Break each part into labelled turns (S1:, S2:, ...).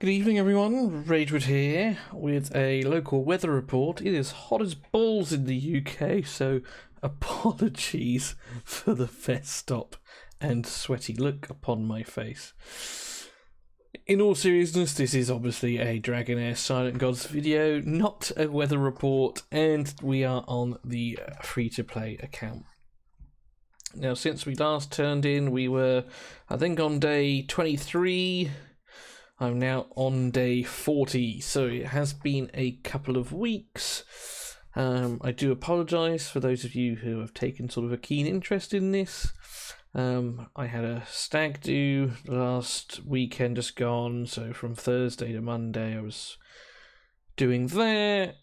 S1: Good evening, everyone. Ragewood here with a local weather report. It is hot as balls in the UK, so apologies for the fessed up and sweaty look upon my face. In all seriousness, this is obviously a Dragonheir Silent Gods video, not a weather report, and we are on the free-to-play account. Now, since we last turned in, we were, I think, on day 23. I'm now on day 40, so it has been a couple of weeks. I do apologise for those of you who have taken sort of a keen interest in this. I had a stag do last weekend just gone, so from Thursday to Monday I was doing that.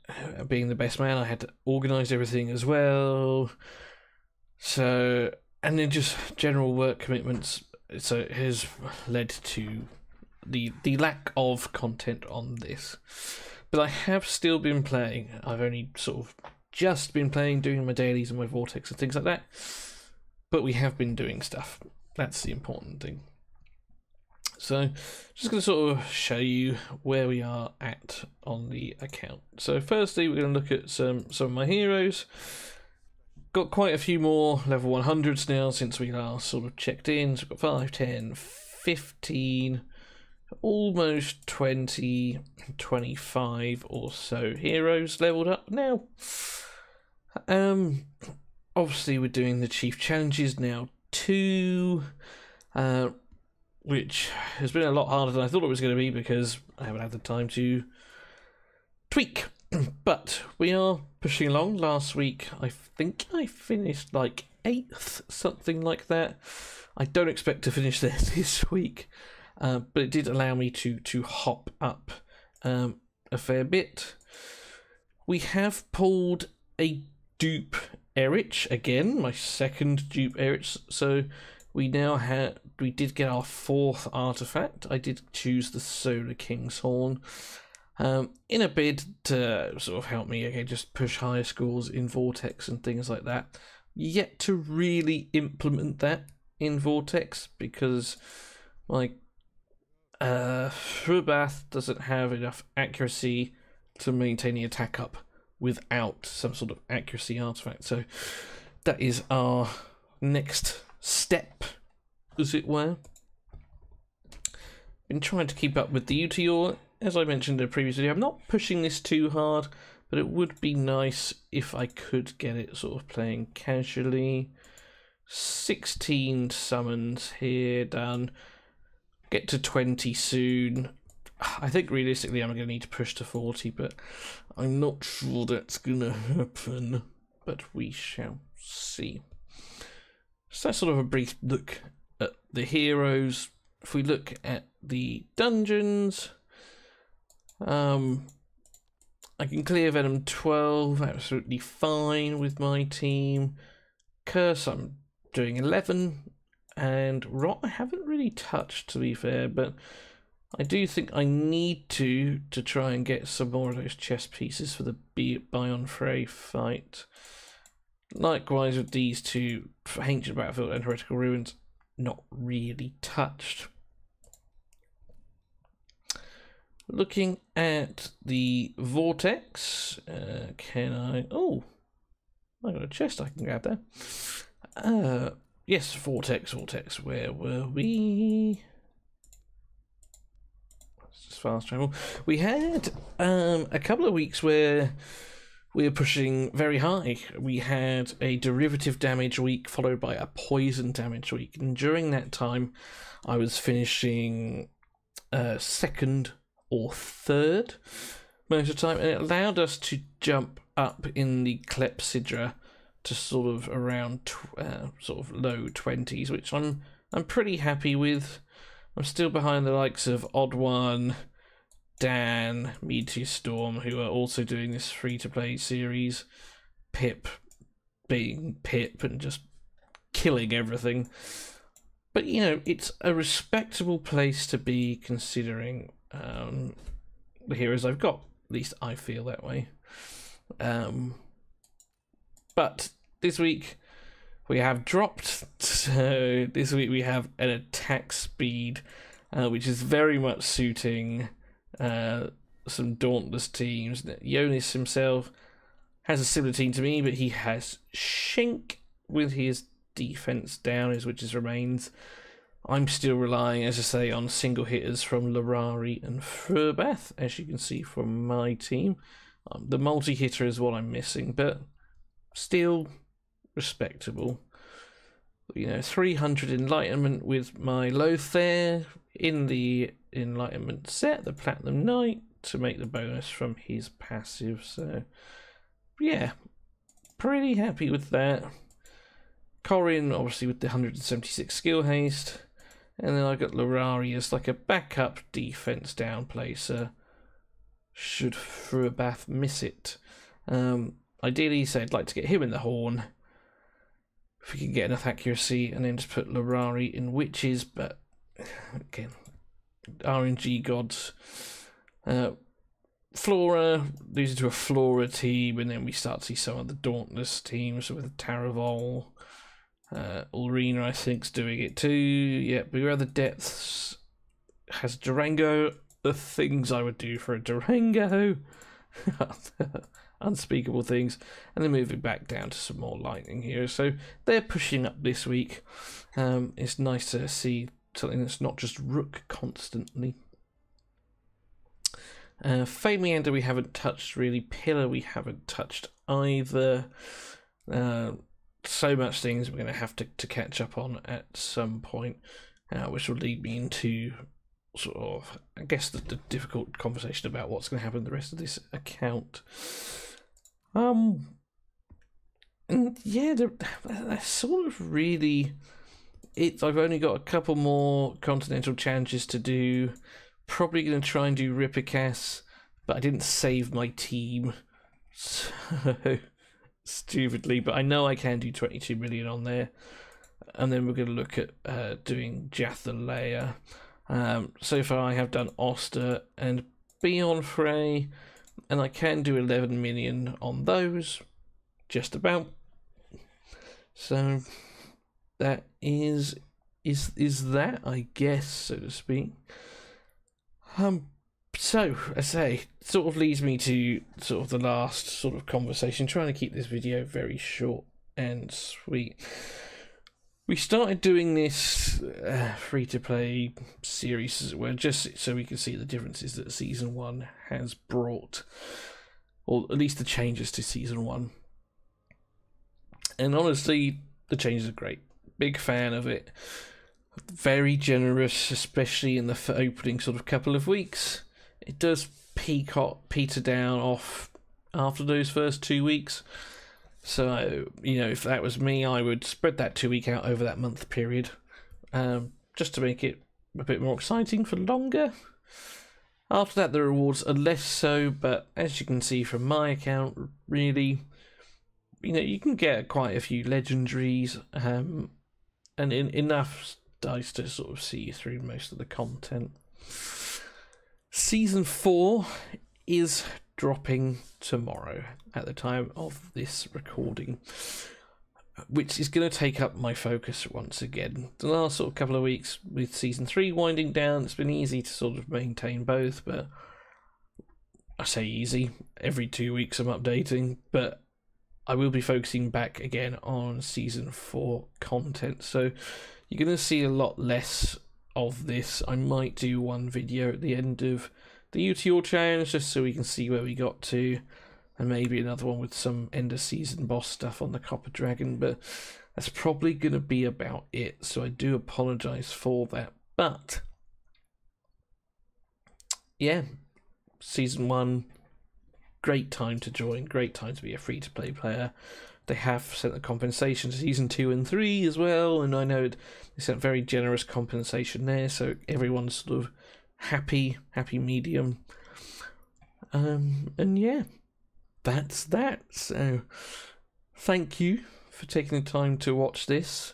S1: Being the best man, I had to organise everything as well. So, and then just general work commitments, so it has led to the lack of content on this. But I have still been playing. I've only sort of just been playing, doing my dailies and my vortex and things like that. But we have been doing stuff. That's the important thing. So, just going to sort of show you where we are at on the account. So firstly, we're going to look at some of my heroes. Got quite a few more level 100s now since we last sort of checked in. So we've got 5, 10, 15... almost 20, 25 or so heroes leveled up now. Obviously we're doing the chief challenges now too, which has been a lot harder than I thought it was going to be because I haven't had the time to tweak. But we are pushing along. Last week I think I finished like 8th, something like that. I don't expect to finish there this week. But it did allow me to hop up a fair bit. We have pulled a dupe Erich again, my second dupe Erich. So we now we did get our 4th artifact. I did choose the Solar King's Horn in a bid to sort of help me again, just push higher scores in Vortex and things like that. Yet to really implement that in Vortex because my Frubath doesn't have enough accuracy to maintain the attack up without some sort of accuracy artifact. So that is our next step, as it were. Been trying to keep up with the Uteor. As I mentioned in a previous video, I'm not pushing this too hard, but it would be nice if I could get it sort of playing casually. 16 summons here done. Get to 20 soon. I think realistically I'm going to need to push to 40, but I'm not sure that's going to happen. But we shall see. So that's sort of a brief look at the heroes. If we look at the dungeons, I can clear Venom 12, absolutely fine with my team. Curse, I'm doing 11. And Rot I haven't really touched, to be fair, but I do think I need to try and get some more of those chess pieces for the Bion Frey fight. Likewise with these two, Ancient Battlefield and Heretical Ruins, not really touched. Looking at the Vortex, can I... oh, I got a chest I can grab there. Yes, Vortex, where were we? Let's just fast travel. We had a couple of weeks where we were pushing very high. We had a derivative damage week followed by a poison damage week. And during that time, I was finishing 2nd or 3rd most of the time. And it allowed us to jump up in the Clepsydra to sort of around sort of low 20s, which I'm pretty happy with. I'm still behind the likes of Odd One, Dan, Meteor Storm, who are also doing this free-to-play series. Pip being Pip and just killing everything. But, you know, it's a respectable place to be considering the heroes I've got. At least I feel that way. But this week we have dropped. So this week we have an attack speed, which is very much suiting some Dauntless teams. Jonas himself has a similar team to me, but he has Shink with his defense down, his witches remains. I'm still relying, as I say, on single hitters from Larari and Furbath, as you can see from my team. The multi-hitter is what I'm missing, but still respectable. 300 enlightenment with my Lothair in the enlightenment set, the Platinum Knight, to make the bonus from his passive. So, yeah, pretty happy with that. Corin, obviously, with the 176 skill haste. And then I got Larari as like a backup defense down placer, should Furbath miss it. Ideally, so I'd like to get him in the horn, if we can get enough accuracy, and then just put Larari in witches, but again, RNG gods. Flora, losing to a Flora team, and then we start to see some of the Dauntless teams with Taravol. Ulrina, I think, is doing it too. Yeah, Beware the Depths has Durango. The things I would do for a Durango. Unspeakable things. And then moving back down to some more lightning here. So they're pushing up this week. It's nice to see something that's not just Rook constantly. Famiander we haven't touched really. Pillar we haven't touched either. So much things we're going to have to catch up on at some point, which will lead me into sort of, I guess, the difficult conversation about what's going to happen to the rest of this account. And yeah, that's sort of really it. I've only got a couple more continental challenges to do. Probably going to try and do Ripicas, but I didn't save my team, so stupidly, but I know I can do 22 million on there. And then we're going to look at doing Jathalea. So far I have done Oster and Beyond Frey, and I can do 11 million on those, just about. So that is that, I guess, so to speak. So, I say, sort of leads me to sort of the last sort of conversation, trying to keep this video very short and sweet. We started doing this free-to-play series, as it were, just so we can see the differences that Season 1 has brought, or at least the changes to Season 1. And honestly, the changes are great. Big fan of it. Very generous, especially in the opening sort of couple of weeks. It does peter down off after those first 2 weeks. So, if that was me, I would spread that 2 week out over that month period, just to make it a bit more exciting for longer. After that, the rewards are less so, but as you can see from my account, really, you can get quite a few legendaries, and enough dice to sort of see you through most of the content. Season 4 is dropping tomorrow at the time of this recording, which is going to take up my focus once again. The last sort of couple of weeks with Season 3 winding down, it's been easy to sort of maintain both, but I say easy, every 2 weeks I'm updating, but I will be focusing back again on Season 4 content, so you're going to see a lot less of this. I might do one video at the end of the UTR challenge just so we can see where we got to, and maybe another one with some end of season boss stuff on the Copper Dragon, but that's probably going to be about it, so I do apologise for that. But yeah, Season 1, great time to join, great time to be a free-to-play player. They have sent the compensation to Season 2 and 3 as well, and I know they sent very generous compensation there, so everyone's sort of happy medium. And yeah, that's that. So thank you for taking the time to watch this.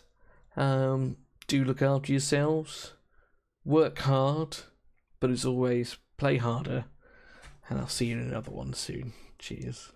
S1: Do look after yourselves, work hard, but as always, play harder, and I'll see you in another one soon. Cheers.